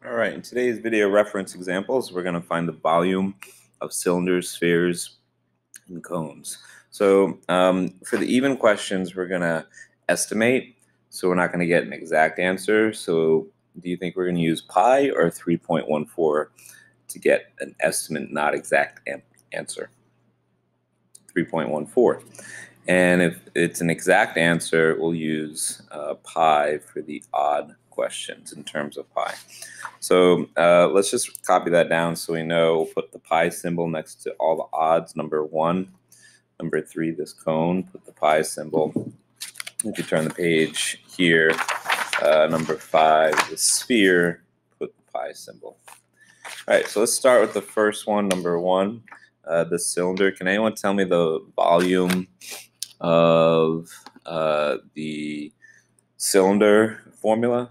All right, in today's video reference examples, we're going to find the volume of cylinders, spheres, and cones. So for the even questions, we're going to estimate, so we're not going to get an exact answer. So do you think we're going to use pi or 3.14 to get an estimate, not exact answer? 3.14. And if it's an exact answer, we'll use pi for the odd questions in terms of pi. So let's just copy that down so we know. We'll put the pi symbol next to all the odds. Number 1, number 3, this cone, put the pi symbol. If you turn the page here, number 5, the sphere, put the pi symbol. All right, so let's start with the first one, number 1, the cylinder. Can anyone tell me the volume of the cylinder formula?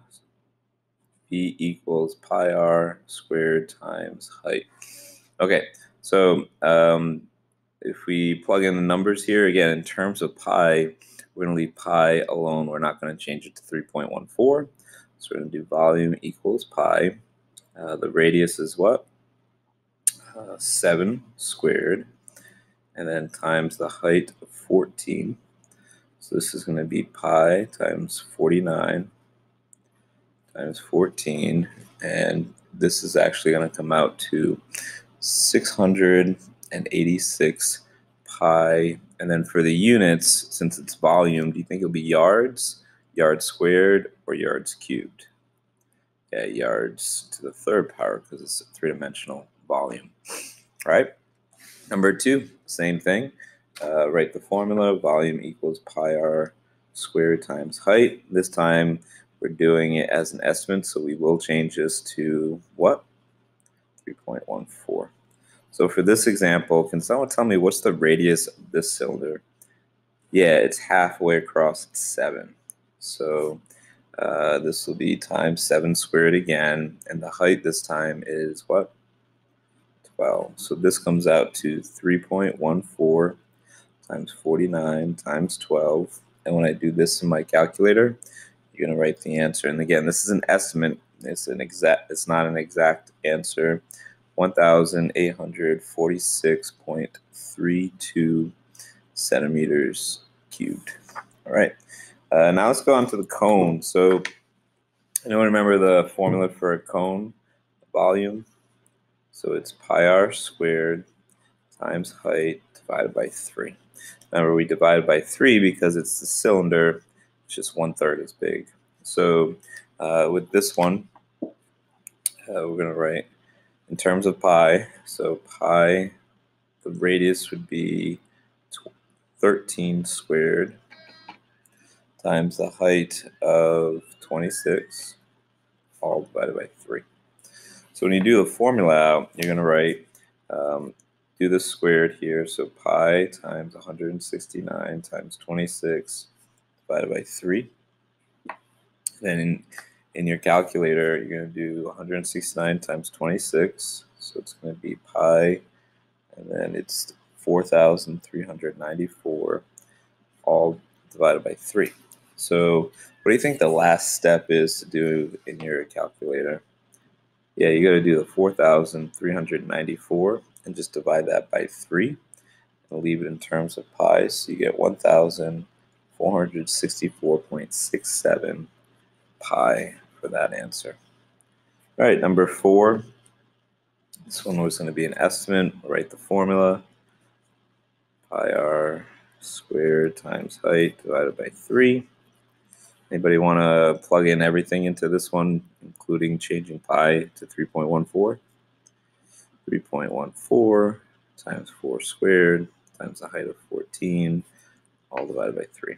V equals pi r squared times height. Okay, so if we plug in the numbers here, again, in terms of pi, we're going to leave pi alone. We're not going to change it to 3.14. So we're going to do volume equals pi. The radius is what? 7 squared. And then times the height of 14. So this is going to be pi times 49 times 14, and this is actually going to come out to 686 pi. And then for the units, since it's volume, do you think it'll be yards, yards squared, or yards cubed? Yeah, yards to the third power because it's a three-dimensional volume. All right. Number 2, same thing. Write the formula. Volume equals pi r squared times height. This time we're doing it as an estimate, so we will change this to what? 3.14. So for this example, can someone tell me what's the radius of this cylinder? Yeah, it's halfway across, it's 7. So this will be times 7 squared again, and the height this time is what? 12. So this comes out to 3.14 times 49 times 12. And when I do this in my calculator, you're going to write the answer. And again, this is an estimate. It's not an exact answer. 1,846.32 centimeters cubed. All right. Now let's go on to the cone. So anyone remember the formula for a cone volume? So it's pi r squared times height divided by 3. Remember, we divide by 3 because it's the cylinder. It's just 1/3 as big. So with this one, we're going to write in terms of pi. So pi, the radius would be 13 squared times the height of 26, all divided by 3. So when you do the formula out, you're going to write, do the squared here. So pi times 169 times 26 divided by 3. Then in your calculator, you're going to do 169 times 26. So it's going to be pi, and then it's 4,394, all divided by 3. So what do you think the last step is to do in your calculator? Yeah, you got to do the 4,394 and just divide that by 3 and leave it in terms of pi. So you get 1,464.67 pi for that answer. All right, number 4. This one was going to be an estimate. We'll write the formula. Pi r squared times height divided by 3. Anybody want to plug in everything into this one, including changing pi to 3.14? 3.14 times 4 squared times the height of 14, all divided by 3.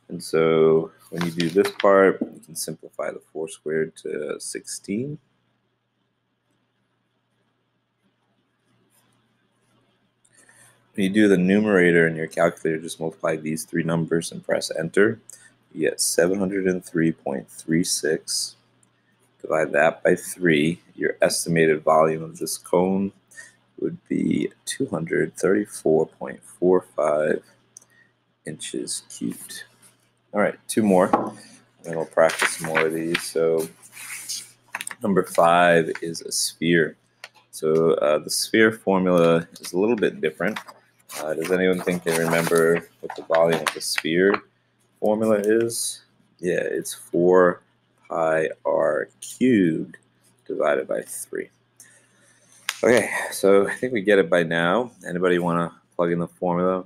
And so when you do this part, you can simplify the 4 squared to 16. When you do the numerator in your calculator, just multiply these 3 numbers and press enter. You get 703.36. Divide that by 3. Your estimated volume of this cone would be 234.45 inches cubed. All right, 2 more, and then we'll practice more of these. So Number 5 is a sphere. So the sphere formula is a little bit different. Does anyone think they remember what the volume of the sphere formula is? Yeah, it's 4 pi r cubed divided by 3. Okay, so I think we get it by now. Anybody want to plug in the formula,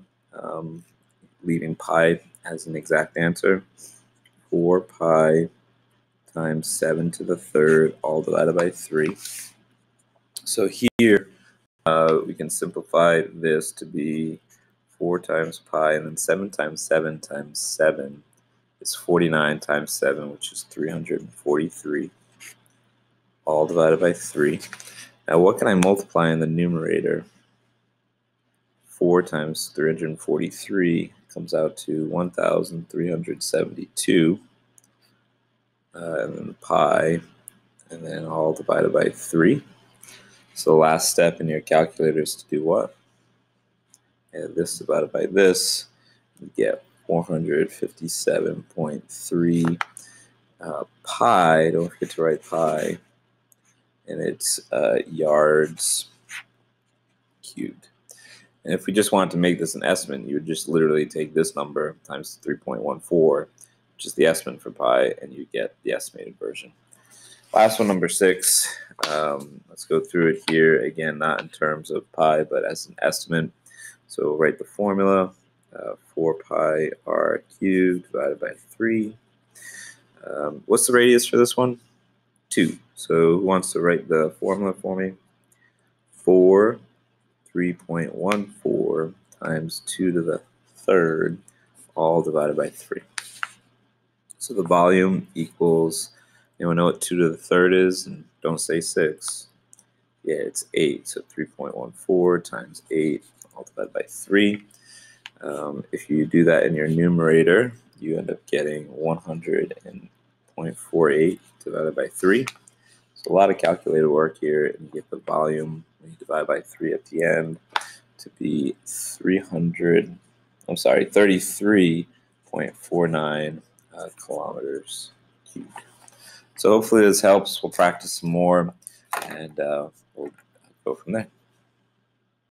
leaving pi as an exact answer? 4 pi times 7 to the third, all divided by 3. So here we can simplify this to be 4 times pi, and then 7 times 7 times 7 is 49 times 7, which is 343, all divided by 3. Now what can I multiply in the numerator? 4 times 343 comes out to 1,372, and then pi, and then all divided by 3. So the last step in your calculator is to do what? And this divided by this, you get 457.3 pi. Don't forget to write pi, and it's yards cubed. And if we just wanted to make this an estimate, you would just literally take this number times 3.14, which is the estimate for pi, and you get the estimated version. Last one, number 6. Let's go through it here again, not in terms of pi, but as an estimate. So we'll write the formula: 4 pi r cubed divided by 3. What's the radius for this one? 2. So who wants to write the formula for me? 4 3.14 times 2 to the third, all divided by 3. So the volume equals, anyone know what 2 to the third is? And don't say 6. Yeah, it's 8. So 3.14 times 8, all divided by 3. If you do that in your numerator, you end up getting 100.48 divided by 3. So a lot of calculated work here, and you get the volume when you divide by 3 at the end to be 33.49 kilometers cubed. So hopefully this helps. We'll practice some more, and we'll go from there.